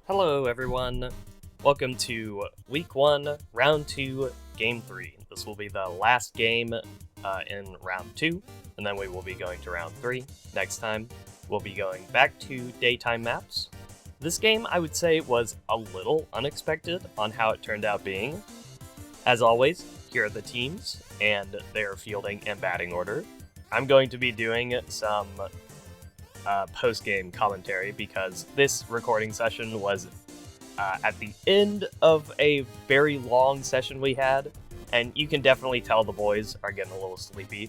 Hello everyone, welcome to Week 1, Round 2, Game 3. This will be the last game in Round 2, and then we will be going to Round 3 next time. We'll be going back to daytime maps. This game, I would say, was a little unexpected on how it turned out being. As always, here are the teams, and they are fielding and batting order. I'm going to be doing some post-game commentary because this recording session was at the end of a very long session we had, and you can definitely tell the boys are getting a little sleepy.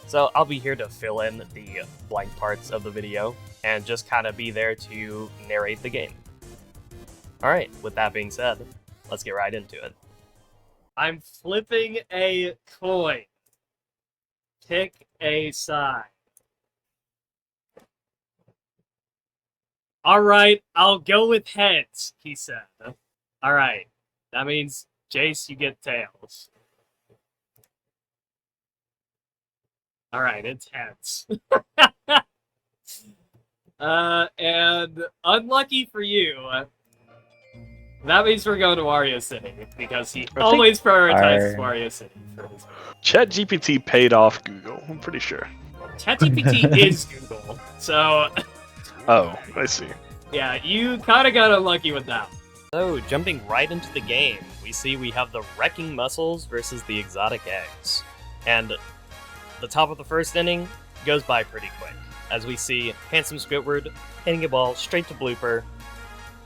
So I'll be here to fill in the blank parts of the video and just kind of be there to narrate the game. Alright, with that being said, let's get right into it. I'm flipping a coin. Pick a side. Alright, I'll go with heads, he said. Alright, that means, Jace, you get tails. Alright, it's heads. And unlucky for you, that means we're going to Wario City, because he always prioritizes Wario City for his ChatGPT paid off Google, I'm pretty sure. ChatGPT is Google, so... Oh, I see. Yeah, you kind of got unlucky with that. So, jumping right into the game, we see we have the Wrecking Muscles versus the Exotic Eggs. And the top of the first inning goes by pretty quick, as we see Handsome Squidward hitting a ball straight to blooper.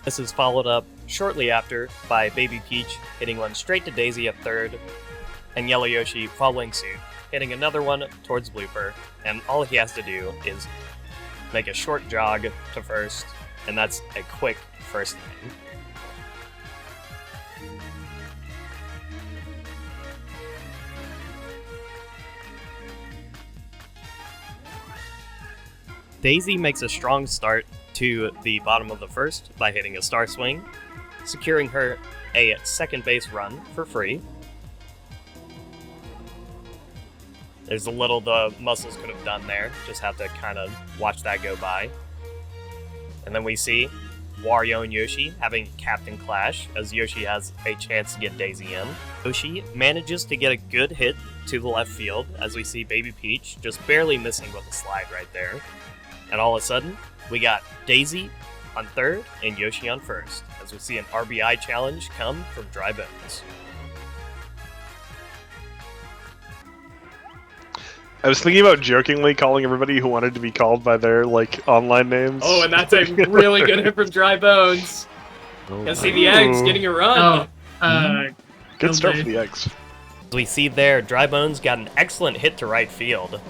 This is followed up shortly after by Baby Peach hitting one straight to Daisy at third, and Yellow Yoshi following suit, hitting another one towards blooper, and all he has to do is make a short jog to first, and that's a quick first inning. Daisy makes a strong start to the bottom of the first by hitting a star swing, securing her a second base run for free. There's a little the Muscles could have done there, just have to kind of watch that go by. And then we see Wario and Yoshi having a captain clash, as Yoshi has a chance to get Daisy in. Yoshi manages to get a good hit to the left field, as we see Baby Peach just barely missing with a slide right there. And all of a sudden, we got Daisy on third and Yoshi on first, as we see an RBI challenge come from Dry Bones. I was thinking about jokingly calling everybody who wanted to be called by their, online names. Oh, and that's a really good hit from Dry Bones. Gonna see the Eggs getting a run. Good start for the Eggs. As we see there, Dry Bones got an excellent hit to right field.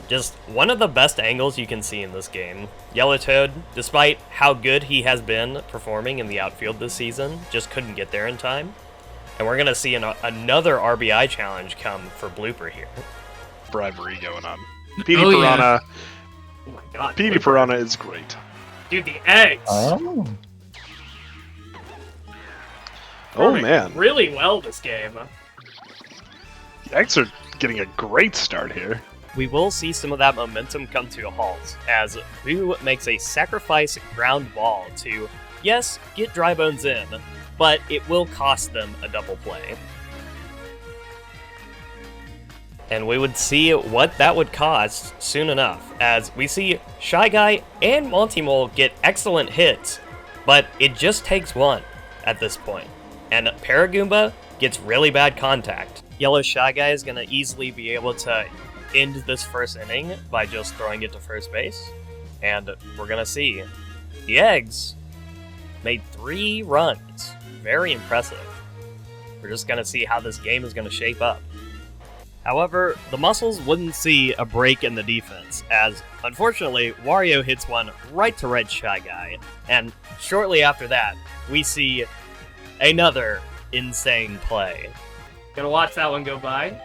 Just one of the best angles you can see in this game. Yellow Toad, despite how good he has been performing in the outfield this season, just couldn't get there in time. And we're gonna see another RBI challenge come for Blooper here. Bribery going on. Petey Piranha. Oh my god. Petey Piranha is great. Dude, the Eggs! Oh man. Really well this game. The Eggs are getting a great start here. We will see some of that momentum come to a halt, as Boo makes a sacrifice ground ball to, yes, get Dry Bones in, but it will cost them a double play. And we would see what that would cost soon enough, as we see Shy Guy and Monty Mole get excellent hits, but it just takes one at this point. And Paragoomba gets really bad contact. Yellow Shy Guy is going to easily be able to end this first inning by just throwing it to first base. And we're going to see the Eggs made 3 runs. Very impressive. We're just going to see how this game is going to shape up. However, the Muscles wouldn't see a break in the defense, as unfortunately, Wario hits one right to Red Shy Guy, and shortly after that, we see another insane play. Gonna watch that one go by.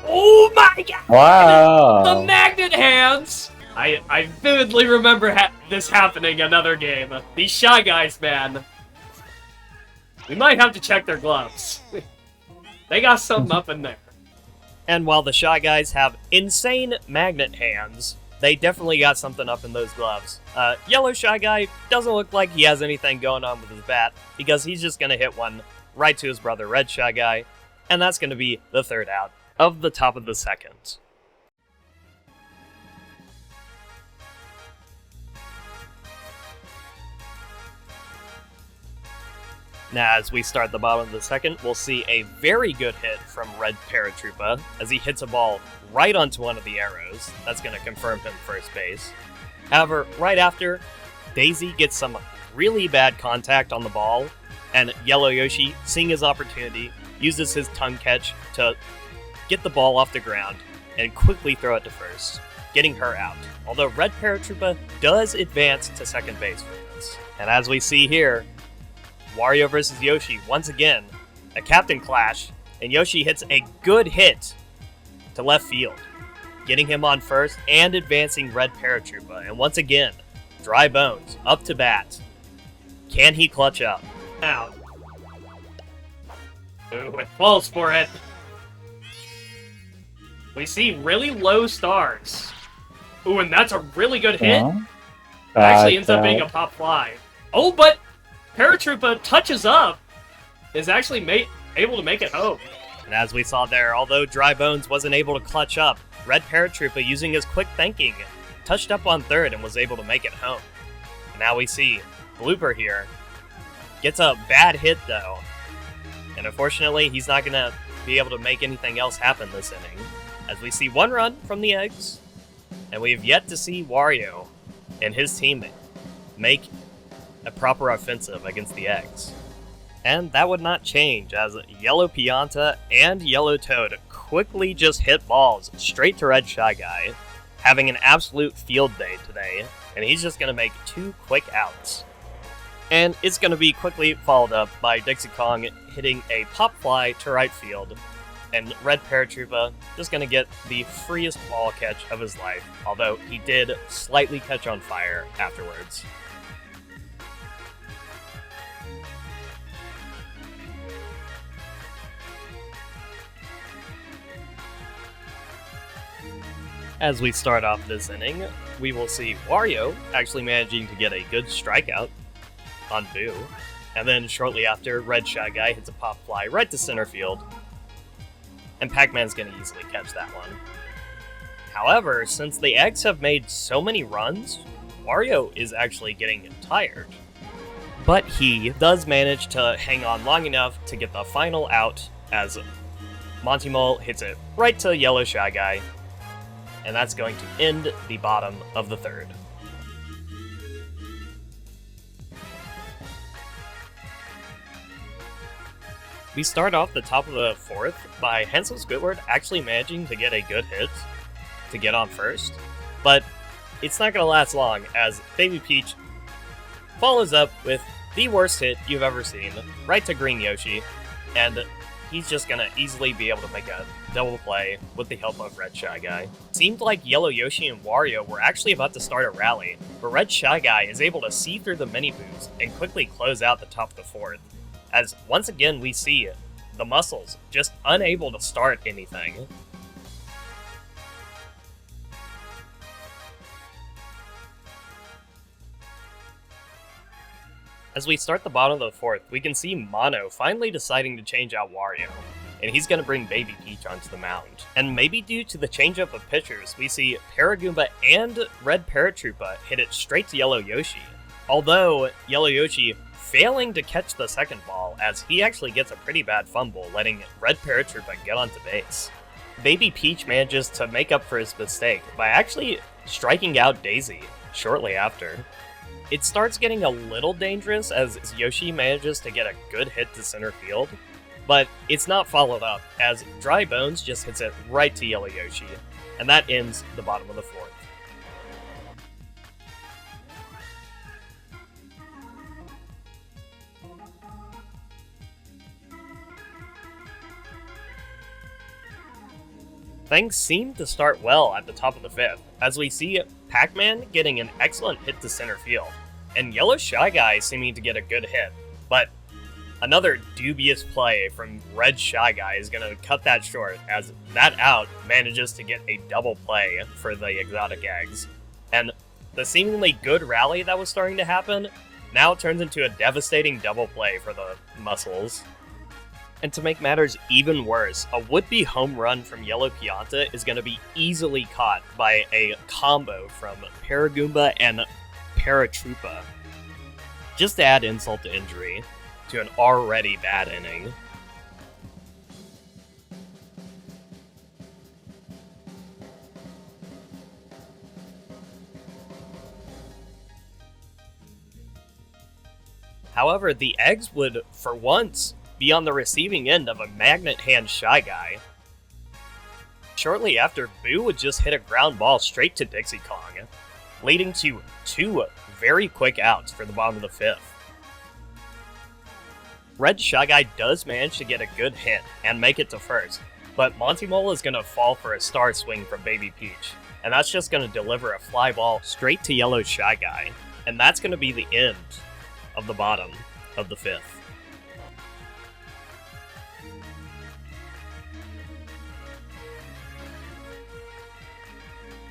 Oh my god! Wow! The magnet hands! I vividly remember this happening another game. These Shy Guys, man. We might have to check their gloves. They got something up in there. And while the Shy Guys have insane magnet hands, they definitely got something up in those gloves. Yellow Shy Guy doesn't look like he has anything going on with his bat, because he's just going to hit one right to his brother Red Shy Guy, and that's going to be the third out of the top of the second. Now, as we start the bottom of the second, we'll see a very good hit from Red Paratroopa as he hits a ball right onto one of the arrows. That's going to confirm him first base. However, right after, Daisy gets some really bad contact on the ball, and Yellow Yoshi, seeing his opportunity, uses his tongue catch to get the ball off the ground and quickly throw it to first, getting her out. Although Red Paratroopa does advance to second base for this. And as we see here, Wario versus Yoshi, once again, a captain clash, and Yoshi hits a good hit to left field, getting him on first and advancing Red Paratroopa. And once again, Dry Bones up to bat. Can he clutch up? Out. Ooh, it falls for it. We see really low stars. Ooh, and that's a really good hit. It actually ends up being a pop fly. Oh, but Paratroopa touches up, is actually able to make it home. And as we saw there, although Dry Bones wasn't able to clutch up, Red Paratroopa, using his quick thinking, touched up on third and was able to make it home. And now we see Blooper here. Gets a bad hit though. And unfortunately, he's not going to be able to make anything else happen this inning. As we see one run from the eggs, and we've yet to see Wario and his teammate make a proper offensive against the eggs. And that would not change, as Yellow Pianta and Yellow Toad quickly just hit balls straight to Red Shy Guy, having an absolute field day today, and he's just going to make 2 quick outs. And it's going to be quickly followed up by Dixie Kong hitting a pop fly to right field, and Red Paratroopa just going to get the freest ball catch of his life, although he did slightly catch on fire afterwards. As we start off this inning, we will see Wario actually managing to get a good strikeout on Boo, and then shortly after, Red Shy Guy hits a pop fly right to center field, and Pac-Man's going to easily catch that one. However, since the eggs have made so many runs, Wario is actually getting tired. But he does manage to hang on long enough to get the final out as Monty Mole hits it right to Yellow Shy Guy, and that's going to end the bottom of the third. We start off the top of the fourth by Hansel Squidward actually managing to get a good hit to get on first, but it's not going to last long as Baby Peach follows up with the worst hit you've ever seen, right to Green Yoshi, and he's just going to easily be able to make a double play with the help of Red Shy Guy. Seemed like Yellow Yoshi and Wario were actually about to start a rally, but Red Shy Guy is able to see through the mini-boost and quickly close out the top of the fourth, as once again we see the muscles just unable to start anything. As we start the bottom of the fourth, we can see Mono finally deciding to change out Wario, and he's going to bring Baby Peach onto the mound. And maybe due to the changeup of pitchers, we see Paragoomba and Red Paratroopa hit it straight to Yellow Yoshi, although Yellow Yoshi failing to catch the second ball as he actually gets a pretty bad fumble, letting Red Paratroopa get onto base. Baby Peach manages to make up for his mistake by actually striking out Daisy shortly after. It starts getting a little dangerous as Yoshi manages to get a good hit to center field, but it's not followed up as Dry Bones just hits it right to Yellow Yoshi, and that ends the bottom of the fourth. Things seem to start well at the top of the fifth, as we see Pac-Man getting an excellent hit to center field, and Yellow Shy Guy seeming to get a good hit, but Another dubious play from Red Shy Guy is going to cut that short, as that out manages to get a double play for the exotic eggs. And the seemingly good rally that was starting to happen now turns into a devastating double play for the Muscles. And to make matters even worse, a would-be home run from Yellow Pianta is going to be easily caught by a combo from Paragoomba and Paratroopa. Just to add insult to injury to an already bad inning. However, the eggs would, for once, be on the receiving end of a magnet hand Shy Guy. Shortly after, Boo would just hit a ground ball straight to Dixie Kong, leading to 2 very quick outs for the bottom of the 5th. Red Shy Guy does manage to get a good hit and make it to first, but Monty Mole is going to fall for a star swing from Baby Peach, and that's just going to deliver a fly ball straight to Yellow Shy Guy, and that's going to be the end of the bottom of the 5th.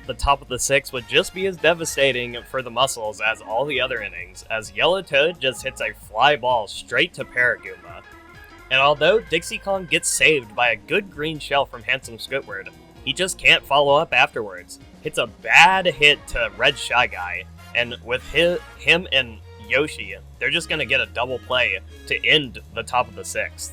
The top of the 6th would just be as devastating for the Muscles as all the other innings, as Yellow Toad just hits a fly ball straight to Paragoomba. And although Dixie Kong gets saved by a good green shell from Handsome Squidward, he just can't follow up afterwards. Hits a bad hit to Red Shy Guy, and with him and Yoshi, they're just going to get a double play to end the top of the 6th.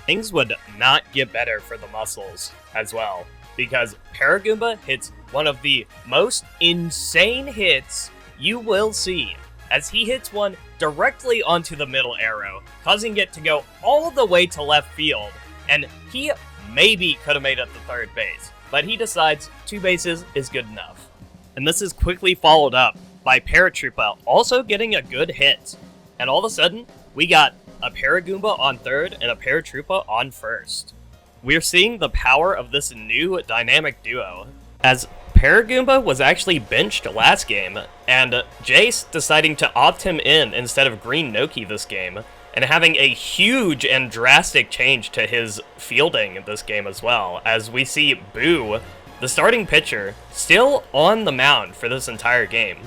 Things would not get better for the Muscles as well, because Paragoomba hits one of the most insane hits you will see, as he hits one directly onto the middle arrow, causing it to go all the way to left field, and he maybe could have made it to third base, but he decides 2 bases is good enough. And this is quickly followed up by Paratroopa also getting a good hit, and all of a sudden, we got a Paragoomba on third and a Paratroopa on first. We're seeing the power of this new dynamic duo, as Paragoomba was actually benched last game, and Jace deciding to opt him in instead of Green Noki this game, and having a huge and drastic change to his fielding in this game as well, as we see Boo, the starting pitcher, still on the mound for this entire game.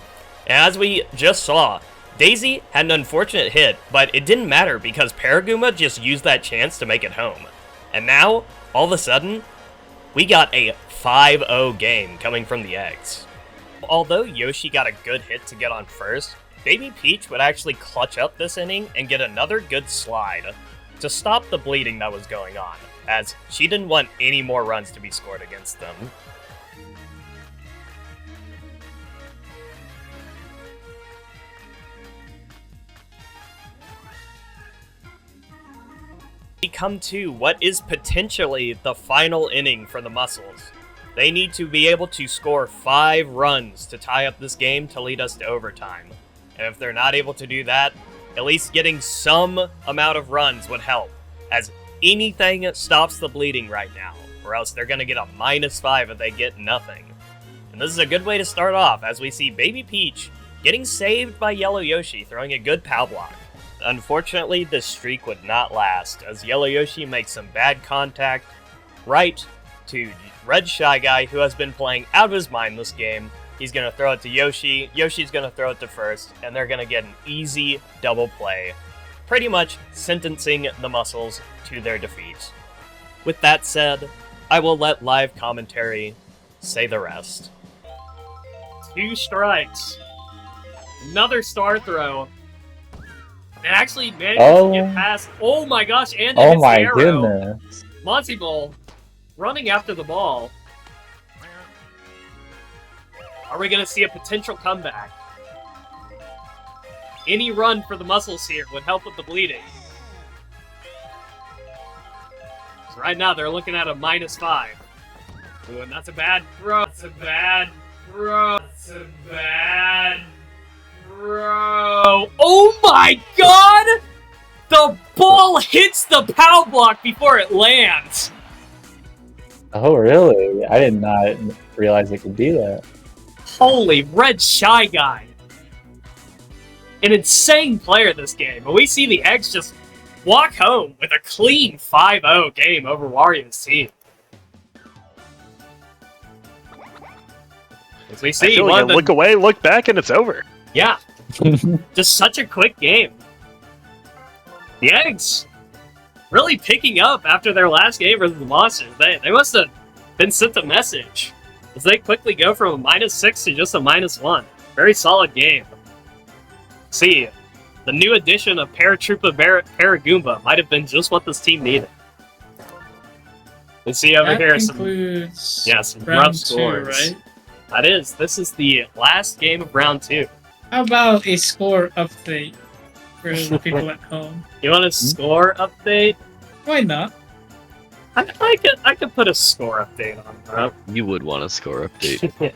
And as we just saw, Daisy had an unfortunate hit, but it didn't matter because Paragoomba just used that chance to make it home. And now, all of a sudden, we got a 5-0 game coming from the eggs. Although Yoshi got a good hit to get on first, Baby Peach would actually clutch up this inning and get another good slide to stop the bleeding that was going on, as she didn't want any more runs to be scored against them. We come to what is potentially the final inning for the Muscles. They need to be able to score 5 runs to tie up this game to lead us to overtime. And if they're not able to do that, at least getting some amount of runs would help, as anything stops the bleeding right now, or else they're going to get a -5 if they get nothing. And this is a good way to start off, as we see Baby Peach getting saved by Yellow Yoshi, throwing a good POW block. Unfortunately, this streak would not last, as Yellow Yoshi makes some bad contact right to Red Shy Guy, who has been playing out of his mind this game. He's going to throw it to Yoshi, Yoshi's going to throw it to first, and they're going to get an easy double play, pretty much sentencing the Muscles to their defeat. With that said, I will let live commentary say the rest. 2 strikes. Another star throw. And actually manages to get past. Oh my gosh, and oh hits my the arrow. goodness. Monty Ball running after the ball. Are we going to see a potential comeback? Any run for the Muscles here would help with the bleeding. So right now they're looking at a -5. Ooh, and that's a bad throw. That's a bad throw. That's a bad throw. Oh my god! The ball hits the POW block before it lands. Oh, really? I did not realize it could do that. Holy Red Shy Guy. An insane player this game. But we see the Eggs just walk home with a clean 5-0 game over Wario's team. As we see, look away, look back, and it's over. Yeah. Just such a quick game. The Eggs really picking up after their last game versus the Monsters. They must have been sent a message as they quickly go from a -6 to just a -1. Very solid game. See, the new addition of Paratroopa Paragoomba might have been just what this team needed. Let's see over that here concludes some round rough 2, scores. right? That is. This is the last game of round 2. How about a score update for the people at home? You want a score update? Why not? I could put a score update on that. You would want a score update.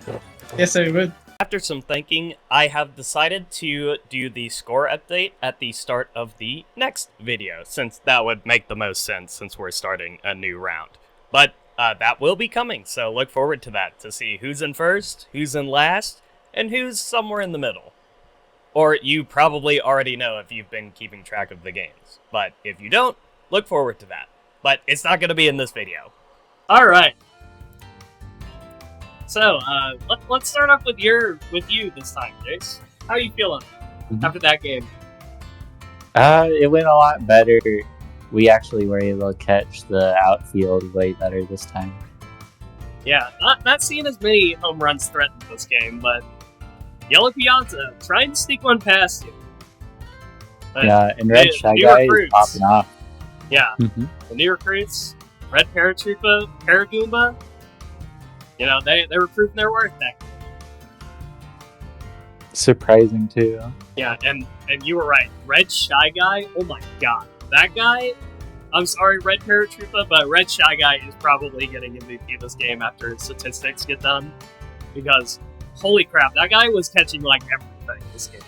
Yes, I would. After some thinking, I have decided to do the score update at the start of the next video, since that would make the most sense since we're starting a new round. But that will be coming, so look forward to that, to see who's in first, who's in last, and who's somewhere in the middle. Or you probably already know if you've been keeping track of the games. But if you don't, look forward to that. But it's not going to be in this video. Alright. So, let's start off with you this time, Jace. How are you feeling after that game? It went a lot better. We actually were able to catch the outfield way better this time. Yeah, not seeing as many home runs threatened this game, but Yellow Pianta trying to sneak one past you. But yeah, and Red Shy new Guy is recruits. popping off. Yeah, the new recruits, Red Paratroopa, Paragoomba, you know, they were proving their worth that game. Surprising too. Yeah, and you were right. Red Shy Guy, oh my god. That guy, I'm sorry, Red Paratroopa, but Red Shy Guy is probably getting MVP this game after statistics get done. Because, holy crap, that guy was catching, like, everything this game.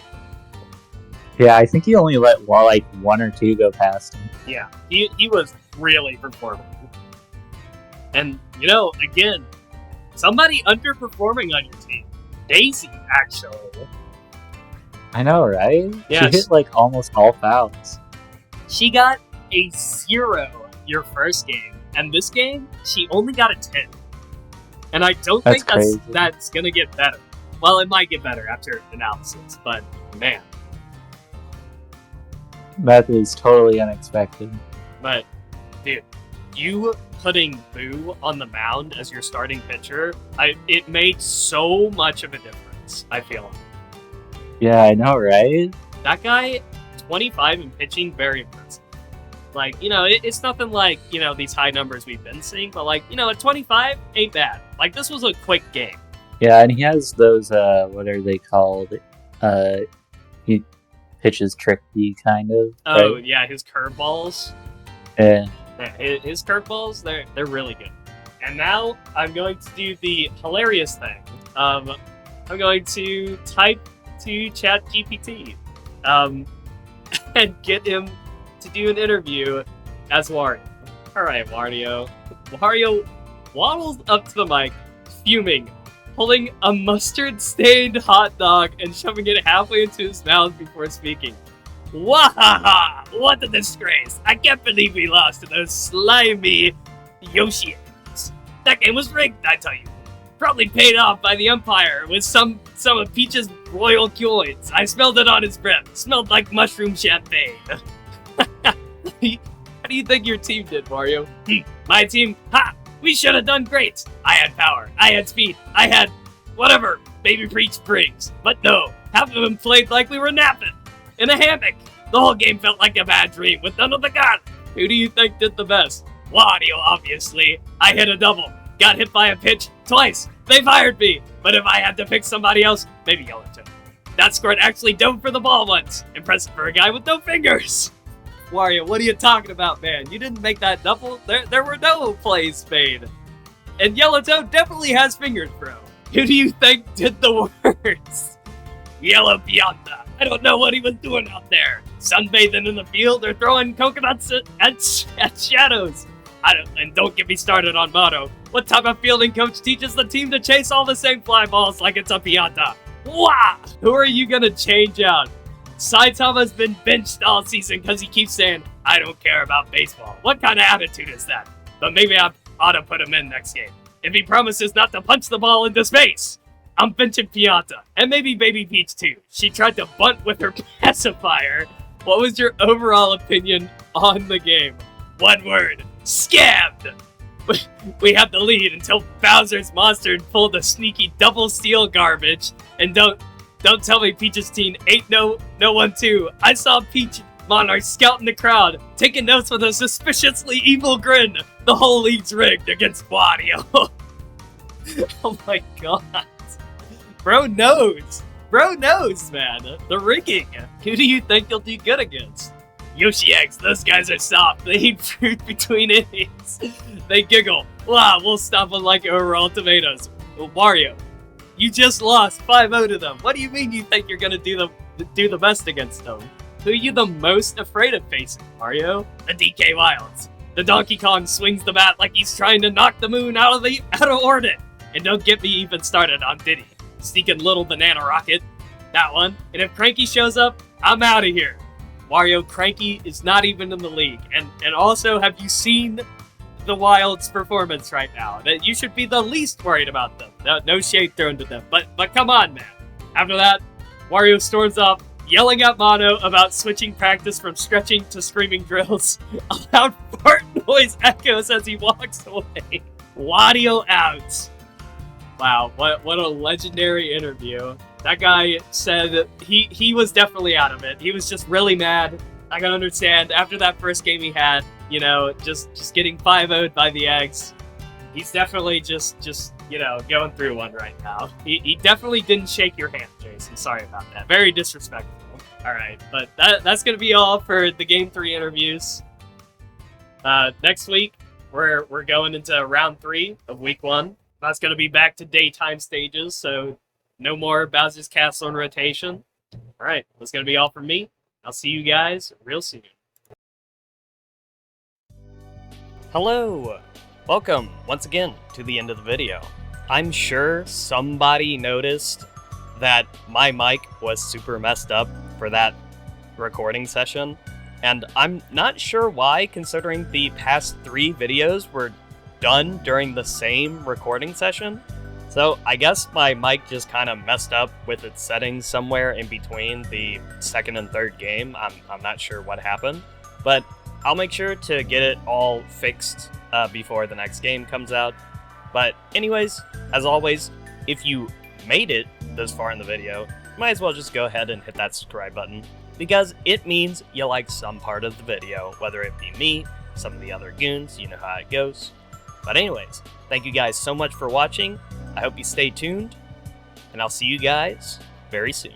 Yeah, I think he only let like 1 or 2 go past him. Yeah, he was really performing. And, you know, again, somebody underperforming on your team. Daisy, actually. I know, right? Yeah, She hit like almost all fouls. She got a 0 your first game, and this game, she only got a 10. And I don't think that's gonna get better. Well, it might get better after analysis, but man. That is totally unexpected. But, dude, you putting Boo on the mound as your starting pitcher, it made so much of a difference, I feel. Yeah, I know, right? That guy, 25 in pitching, very impressive. Like, you know, it's nothing like, you know, these high numbers we've been seeing, but like, you know, at 25, ain't bad. Like, this was a quick game. Yeah, and he has those, what are they called? He pitches tricky, kind of. Oh, right? yeah, his curveballs. Yeah. His curveballs, they're really good. And now, I'm going to do the hilarious thing. I'm going to type to ChatGPT, and get him to do an interview as Wario. Alright, Wario. Wario waddles up to the mic, fuming, pulling a mustard-stained hot dog and shoving it halfway into his mouth before speaking. Wahaha! What a disgrace! I can't believe we lost to those slimy Yoshi-eggs. That game was rigged, I tell you. Probably paid off by the umpire with some of Peach's royal coins. I smelled it on his breath. Smelled like mushroom champagne. How do you think your team did, Mario? My team? Ha! We should have done great. I had power. I had speed. I had whatever Baby Preach brings. But no, half of them played like we were napping in a hammock. The whole game felt like a bad dream with none of the gun. Who do you think did the best? Wario, obviously. I hit a double. Got hit by a pitch twice. They fired me. But if I had to pick somebody else, maybe Yellowtone. That squirt actually dove for the ball once. Impressive for a guy with no fingers. Wario, what are you talking about, man? You didn't make that double. There were no plays made. And Yellowtone definitely has fingers, bro. Who do you think did the worst? Yellow Pianta. I don't know what he was doing out there. Sunbathing in the field or throwing coconuts at shadows. And don't get me started on motto. What type of fielding coach teaches the team to chase all the same fly balls like it's a piñata? Wah! Who are you gonna change out? Saitama's been benched all season because he keeps saying, I don't care about baseball. What kind of attitude is that? But maybe I ought to put him in next game. If he promises not to punch the ball into space, I'm benching Pianta. And maybe Baby Peach too. She tried to bunt with her pacifier. What was your overall opinion on the game? One word. Scammed! We have the lead until Bowser's monster pulled a sneaky double steal garbage. And don't tell me Peach's team ain't no 1-2. I saw Peach Monarch scouting the crowd, taking notes with a suspiciously evil grin. The whole league's rigged against Wario. Oh my god. Bro knows, man. The rigging. Who do you think you'll do good against? Yoshi X, those guys are soft. They eat fruit between innings. They giggle. Wow, we'll stop them like overall tomatoes. Well, Wario, you just lost 5-0 to them. What do you mean you think you're gonna do the best against them? Who are you the most afraid of facing, Mario? The DK Wilds. The Donkey Kong swings the bat like he's trying to knock the moon out of orbit. And don't get me even started on Diddy. Sneaking little banana rocket. That one. And if Cranky shows up, I'm out of here. Wario, Cranky is not even in the league. And also, have you seen the Wild's performance right now? That you should be the least worried about them. No shade thrown to them. But come on, man. After that, Wario storms off, yelling at Mono about switching practice from stretching to screaming drills. A loud fart noise echoes as he walks away. Wario out. Wow, what a legendary interview. That guy said he was definitely out of it. He was just really mad. I can understand after that first game he had, you know, just getting 5-0'd by the eggs. He's definitely just you know, going through one right now. He definitely didn't shake your hand, Jace. I'm sorry about that. Very disrespectful. Alright, but that's gonna be all for the Game 3 interviews. Next week, we're going into round 3 of week 1. That's gonna be back to daytime stages, so no more Bowser's Castle in rotation. Alright, that's gonna be all from me. I'll see you guys real soon. Hello! Welcome, once again, to the end of the video. I'm sure somebody noticed that my mic was super messed up for that recording session, and I'm not sure why, considering the past 3 videos were done during the same recording session. So I guess my mic just kind of messed up with its settings somewhere in between the second and third game. I'm not sure what happened, but I'll make sure to get it all fixed before the next game comes out. But anyways, as always, if you made it this far in the video, you might as well just go ahead and hit that subscribe button, because it means you like some part of the video, whether it be me, some of the other goons, you know how it goes. But anyways, thank you guys so much for watching. I hope you stay tuned, and I'll see you guys very soon.